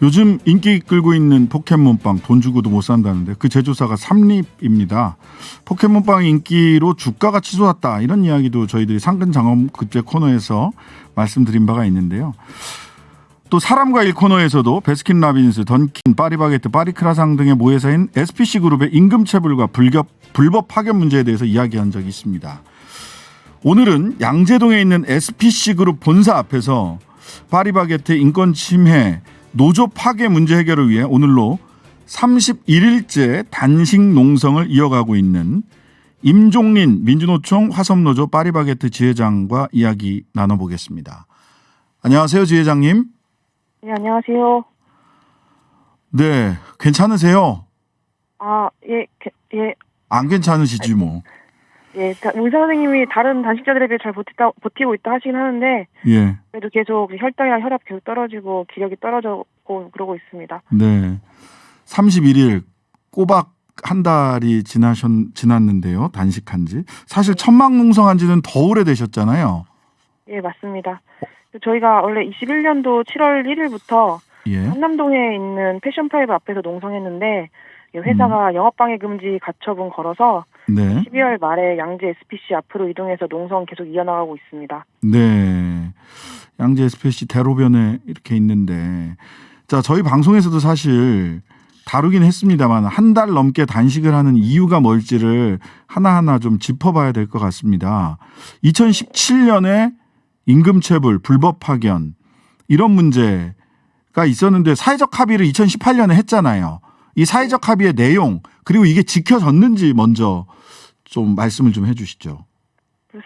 요즘 인기 끌고 있는 포켓몬빵 돈 주고도 못 산다는데 그 제조사가 삼립입니다. 포켓몬빵 인기로 주가가 치솟았다 이런 이야기도 저희들이 상근 장엄급제 코너에서 말씀드린 바가 있는데요. 또 사람과 일 코너에서도 베스킨라빈스, 던킨, 파리바게뜨, 파리크라상 등의 모회사인 SPC그룹의 임금체불과 불법 파견 문제에 대해서 이야기한 적이 있습니다. 오늘은 양재동에 있는 SPC그룹 본사 앞에서 파리바게뜨 인권 침해, 노조 파괴 문제 해결을 위해 오늘로 31일째 단식 농성을 이어가고 있는 임종린 민주노총 화섬노조 파리바게뜨 지회장과 이야기 나눠보겠습니다. 안녕하세요, 지회장님. 네, 안녕하세요. 네, 괜찮으세요? 예. 안 괜찮으시지 뭐. 예, 의사 선생님이 다른 단식자들에 비해 잘 버티고 있다 하시긴 하는데, 예. 그래도 계속 혈당이랑 혈압 계속 떨어지고 기력이 떨어지고 그러고 있습니다. 네, 31일 꼬박 한 달이 지났는데요. 단식한 지. 사실 천막농성한 지는 더 오래되셨잖아요. 예, 맞습니다. 저희가 원래 21년도 7월 1일부터 예. 한남동에 있는 패션파이브 앞에서 농성했는데, 회사가 영업방해 금지 가처분 걸어서 네. 12월 말에 양재 SPC 앞으로 이동해서 농성 계속 이어나가고 있습니다. 네. 양재 SPC 대로변에 이렇게 있는데, 자, 저희 방송에서도 사실 다루긴 했습니다만 한 달 넘게 단식을 하는 이유가 뭘지를 하나하나 좀 짚어봐야 될 것 같습니다. 2017년에 임금체불, 불법 파견 이런 문제가 있었는데 사회적 합의를 2018년에 했잖아요. 이 사회적 합의의 내용 그리고 이게 지켜졌는지 먼저 좀 말씀을 좀 해주시죠.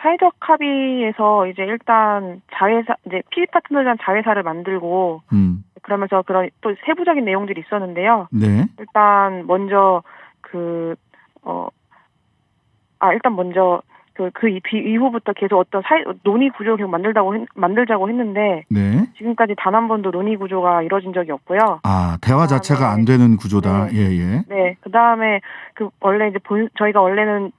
사회적 합의에서 이제 일단 자회사, 이제 피디 파트너랑 자회사를 만들고, 그러면서 그런 또 세부적인 내용들이 있었는데요. 네. 일단 먼저 이후부터 계속 어떤 논의 구조를 계속 만들자고 했는데, 네. 지금까지 단 한 번도 논의 구조가 이루어진 적이 없고요. 대화 자체가 안 되는 구조다. 네. 예. 네. 그 다음에 원래 이제 저희가 원래는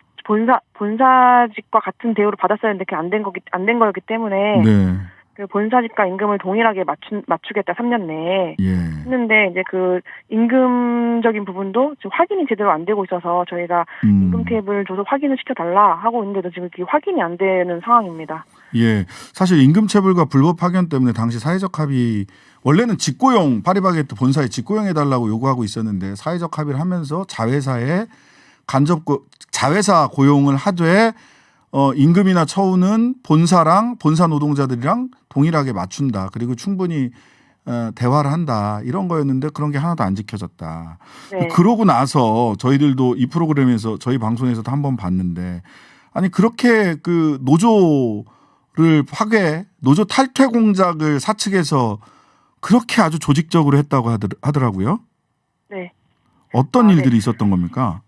본사직과 같은 대우를 받았어야 했는데 그게 안 된 거였기 때문에 네. 그 본사직과 임금을 동일하게 맞추겠다 3년 내에 예. 했는데 이제 그 임금적인 부분도 지금 확인이 제대로 안 되고 있어서 저희가 임금 탭을 줘서 확인을 시켜달라 하고 있는데도 지금 그게 확인이 안 되는 상황입니다. 예. 사실 임금체불과 불법 파견 때문에 당시 사회적 합의 원래는 직고용 파리바게뜨 본사에 직고용해달라고 요구하고 있었는데 사회적 합의를 하면서 자회사에 자회사 고용을 하되 임금이나 처우는 본사 노동자들이랑 동일하게 맞춘다. 그리고 충분히 대화를 한다. 이런 거였는데 그런 게 하나도 안 지켜졌다. 네. 그러고 나서 저희들도 이 프로그램에서 저희 방송에서도 한번 봤는데 아니 그렇게 그 노조를 노조 탈퇴 공작을 사측에서 그렇게 아주 조직적으로 했다고 하더라고요. 네. 어떤 일들이 있었던 겁니까?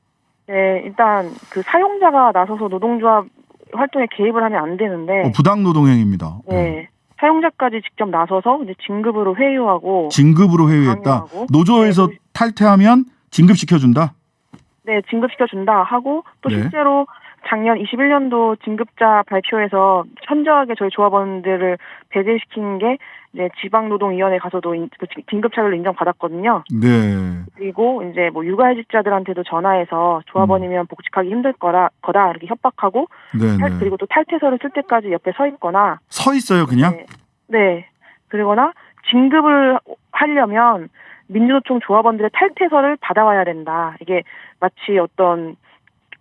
네, 일단 그 사용자가 나서서 노동조합 활동에 개입을 하면 안 되는데 부당 노동행위입니다. 네. 사용자까지 직접 나서서 이제 진급으로 회유하고 진급으로 회유했다. 강요하고. 노조에서 네. 탈퇴하면 진급시켜준다. 네, 진급시켜준다 하고 또 네. 실제로 작년 21년도 진급자 발표에서 현저하게 저희 조합원들을 배제시킨 게 이제 지방노동위원회 가서도 그 진급차별로 인정받았거든요. 네. 그리고 이제 뭐 육아해직자들한테도 전화해서 조합원이면 복직하기 힘들 거다 이렇게 협박하고 네. 그리고 또 탈퇴서를 쓸 때까지 옆에 서 있거나 서 있어요, 그냥? 네. 그리고나 진급을 하려면 민주노총 조합원들의 탈퇴서를 받아와야 된다. 이게 마치 어떤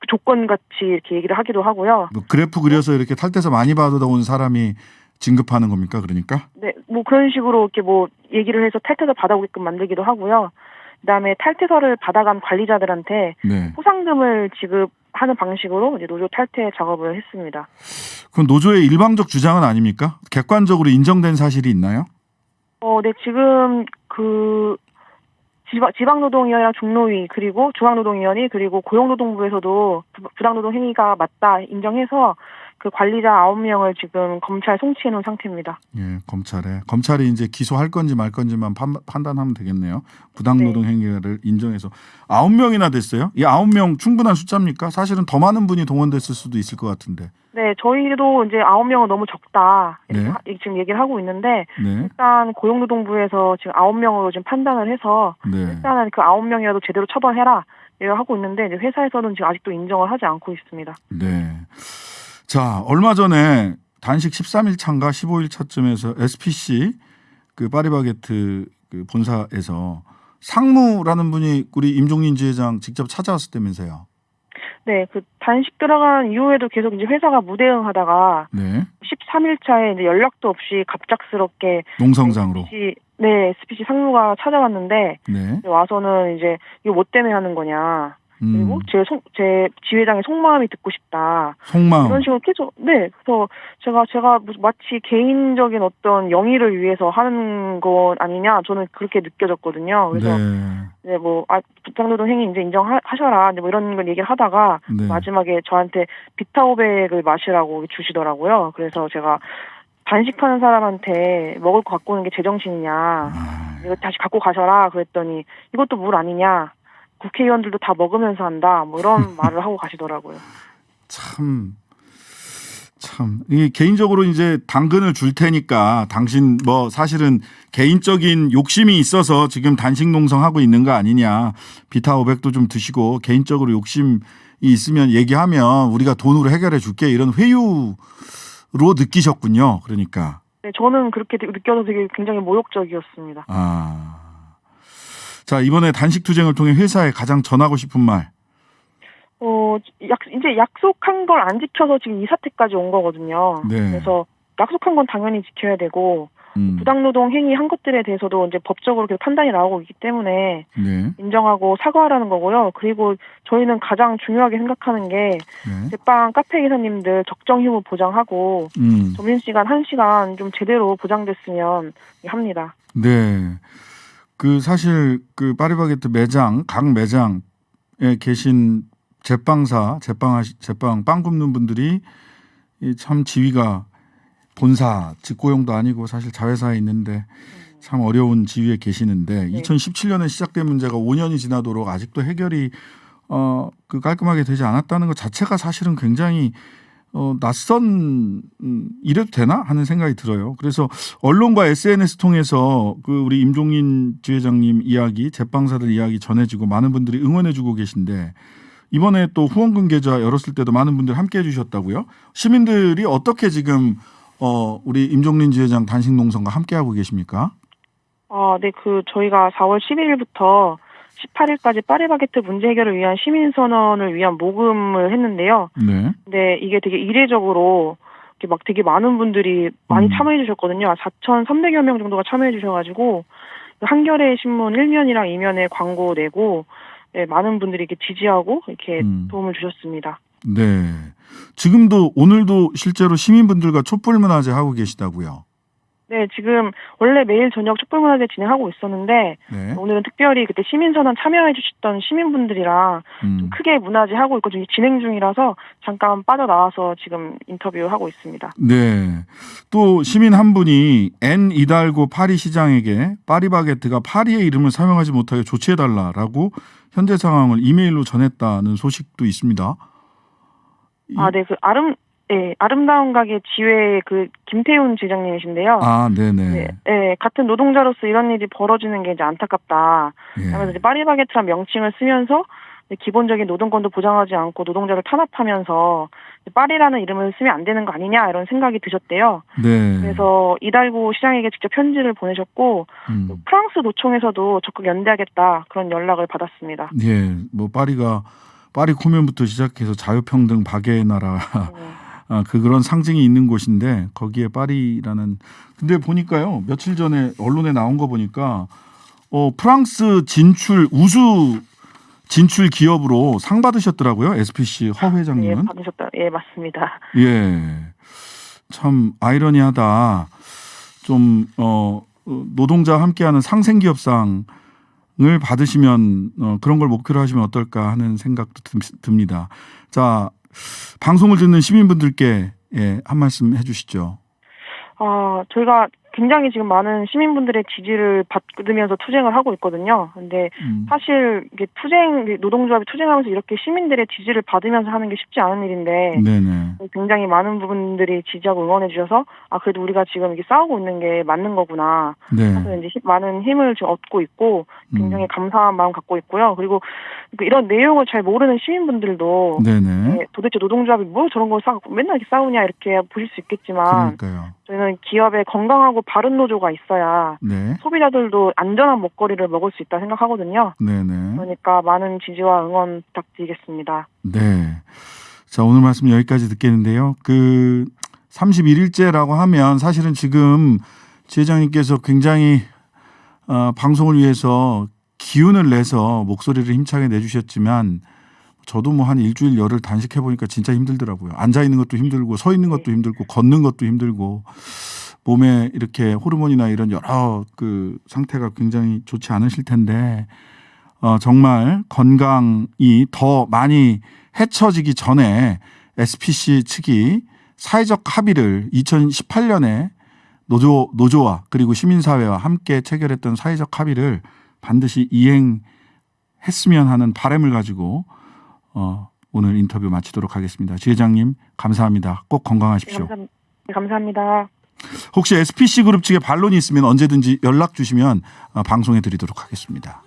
조건같이 이렇게 얘기를 하기도 하고요. 뭐 그래프 그려서 이렇게 탈퇴서 많이 받아온 사람이 진급하는 겁니까? 그러니까? 네, 뭐 그런 식으로 이렇게 뭐 얘기를 해서 탈퇴서 받아오게끔 만들기도 하고요. 그다음에 탈퇴서를 받아간 관리자들한테 네. 포상금을 지급하는 방식으로 이제 노조 탈퇴 작업을 했습니다. 그건 노조의 일방적 주장은 아닙니까? 객관적으로 인정된 사실이 있나요? 네, 지금 지방노동위원회랑 중노위 그리고 중앙노동위원회 그리고 고용노동부에서도 부당노동 행위가 맞다 인정해서 그 관리자 9명을 지금 검찰 송치해 놓은 상태입니다. 예, 검찰이 이제 기소할 건지 말 건지만 판단하면 되겠네요. 부당노동 행위를 인정해서 9명이나 됐어요. 이 9명 충분한 숫자입니까? 사실은 더 많은 분이 동원됐을 수도 있을 것 같은데. 네, 저희도 이제 9명은 너무 적다. 네. 지금 얘기를 하고 있는데, 네. 일단 고용노동부에서 지금 9명으로 지금 판단을 해서, 네. 일단은 그 9명이라도 제대로 처벌해라. 이렇게 하고 있는데, 이제 회사에서는 지금 아직도 인정을 하지 않고 있습니다. 네. 자, 얼마 전에 단식 13일 차인가 15일 차쯤에서 SPC 그 파리바게트 그 본사에서 상무라는 분이 우리 임종린 지회장 직접 찾아왔었다면서요. 네, 그 단식 들어간 이후에도 계속 이제 회사가 무대응하다가 네. 13일 차에 이제 연락도 없이 갑작스럽게 농성장으로. SPC 상무가 찾아왔는데 네. 와서는 이제 이거 뭐 때문에 하는 거냐. 그리고 제 지회장의 속마음이 듣고 싶다. 속마음. 이런 식으로 계속, 네. 그래서 제가 마치 개인적인 어떤 영의를 위해서 하는 건 아니냐. 저는 그렇게 느껴졌거든요. 그래서, 네. 부당노동 행위 이제 인정하셔라. 이제 뭐 이런 걸 얘기를 하다가, 네. 마지막에 저한테 비타오백을 마시라고 주시더라고요. 그래서 제가 단식하는 사람한테 먹을 거 갖고 오는 게 제정신이냐. 이거 다시 갖고 가셔라. 그랬더니, 이것도 물 아니냐. 국회의원들도 다 먹으면서 한다. 뭐 이런 말을 하고 가시더라고요. 이게 개인적으로 이제 당근을 줄 테니까 당신 뭐 사실은 개인적인 욕심이 있어서 지금 단식 농성하고 있는 거 아니냐. 비타 500도 좀 드시고 개인적으로 욕심이 있으면 얘기하면 우리가 돈으로 해결해 줄게. 이런 회유로 느끼셨군요. 그러니까. 네, 저는 그렇게 느껴서 되게 굉장히 모욕적이었습니다. 자, 이번에 단식 투쟁을 통해 회사에 가장 전하고 싶은 말. 이제 약속한 걸 안 지켜서 지금 이 사태까지 온 거거든요. 네. 그래서 약속한 건 당연히 지켜야 되고, 부당노동 행위 한 것들에 대해서도 이제 법적으로 계속 판단이 나오고 있기 때문에 네. 인정하고 사과하라는 거고요. 그리고 저희는 가장 중요하게 생각하는 게 제빵 카페 기사님들 적정 휴무 보장하고 점심시간 1시간 좀 제대로 보장됐으면 합니다. 네. 그 사실 그 파리바게트 매장 각 매장에 계신 제빵 빵 굽는 분들이 참 지위가 본사 직고용도 아니고 사실 자회사에 있는데 참 어려운 지위에 계시는데 2017년에 시작된 문제가 5년이 지나도록 아직도 해결이 깔끔하게 되지 않았다는 것 자체가 사실은 굉장히 낯선 이래도 되나 하는 생각이 들어요. 그래서 언론과 SNS 통해서 그 우리 임종린 지회장님 이야기, 제빵사들 이야기 전해지고 많은 분들이 응원해주고 계신데 이번에 또 후원금 계좌 열었을 때도 많은 분들이 함께해 주셨다고요. 시민들이 어떻게 지금 우리 임종린 지회장 단식 농성과 함께하고 계십니까? 네, 저희가 4월 11일부터 18일까지 파리바게트 문제 해결을 위한 시민선언을 위한 모금을 했는데요. 네. 근데 이게 되게 이례적으로 되게 많은 분들이 많이 참여해 주셨거든요. 4,300여 명 정도가 참여해 주셔가지고 한겨레 신문 1면이랑 2면에 광고 내고 많은 분들이 이렇게 지지하고 이렇게 도움을 주셨습니다. 네. 지금도 오늘도 실제로 시민분들과 촛불문화제 하고 계시다고요? 네, 지금 원래 매일 저녁 촛불문화제 진행하고 있었는데 오늘은 특별히 그때 시민선언 참여해 주셨던 시민분들이랑 좀 크게 문화제 하고 있고 지금 진행 중이라서 잠깐 빠져나와서 지금 인터뷰하고 있습니다. 네. 또 시민 한 분이 엔 이달고 파리 시장에게 파리바게트가 파리의 이름을 사용하지 못하게 조치해달라라고 현재 상황을 이메일로 전했다는 소식도 있습니다. 아름다운 가게 지회 김태훈 지장님이신데요. 네네. 네, 같은 노동자로서 이런 일이 벌어지는 게 이제 안타깝다. 그래서 이제 파리바게트란 명칭을 쓰면서 기본적인 노동권도 보장하지 않고 노동자를 탄압하면서 파리라는 이름을 쓰면 안 되는 거 아니냐 이런 생각이 드셨대요. 네. 그래서 이달고 시장에게 직접 편지를 보내셨고 프랑스 노총에서도 적극 연대하겠다 그런 연락을 받았습니다. 예, 뭐 파리 코멘부터 시작해서 자유평등 박애의 나라. 그런 상징이 있는 곳인데 거기에 파리라는 근데 보니까요 며칠 전에 언론에 나온 거 보니까 프랑스 우수 진출 기업으로 상 받으셨더라고요. SPC 허 회장님은. 예, 받으셨다. 예, 맞습니다. 예, 참 아이러니하다. 좀 노동자와 함께하는 상생기업상을 받으시면 그런 걸 목표로 하시면 어떨까 하는 생각도 듭니다. 자. 방송을 듣는 시민분들께 예, 한 말씀 해주시죠. 저희가 굉장히 지금 많은 시민분들의 지지를 받으면서 투쟁을 하고 있거든요. 근데 사실 이게 노동조합이 투쟁하면서 이렇게 시민들의 지지를 받으면서 하는 게 쉽지 않은 일인데, 네네. 굉장히 많은 부분들이 지지하고 응원해 주셔서, 그래도 우리가 지금 이렇게 싸우고 있는 게 맞는 거구나. 네. 그래서 이제 많은 힘을 지금 얻고 있고, 굉장히 감사한 마음 갖고 있고요. 그리고 이런 내용을 잘 모르는 시민분들도, 네네. 도대체 노동조합이 뭐 저런 걸 맨날 이렇게 싸우냐 이렇게 보실 수 있겠지만, 그러니까요. 저희는 기업에 건강하고 바른 노조가 있어야 네. 소비자들도 안전한 먹거리를 먹을 수 있다 생각하거든요. 네네. 그러니까 많은 지지와 응원 부탁드리겠습니다. 네. 자, 오늘 말씀 여기까지 듣겠는데요. 31일째라고 하면 사실은 지금 지회장님께서 굉장히 방송을 위해서 기운을 내서 목소리를 힘차게 내주셨지만 저도 뭐 한 일주일 열흘 단식해 보니까 진짜 힘들더라고요. 앉아 있는 것도 힘들고 서 있는 것도 힘들고 걷는 것도 힘들고 몸에 이렇게 호르몬이나 이런 여러 상태가 굉장히 좋지 않으실 텐데 정말 건강이 더 많이 해쳐지기 전에 SPC 측이 사회적 합의를 2018년에 노조와 그리고 시민사회와 함께 체결했던 사회적 합의를 반드시 이행했으면 하는 바람을 가지고 오늘 인터뷰 마치도록 하겠습니다. 지회장님 감사합니다. 꼭 건강하십시오. 네, 감사합니다. 혹시 SPC 그룹 측에 반론이 있으면 언제든지 연락 주시면 방송해 드리도록 하겠습니다.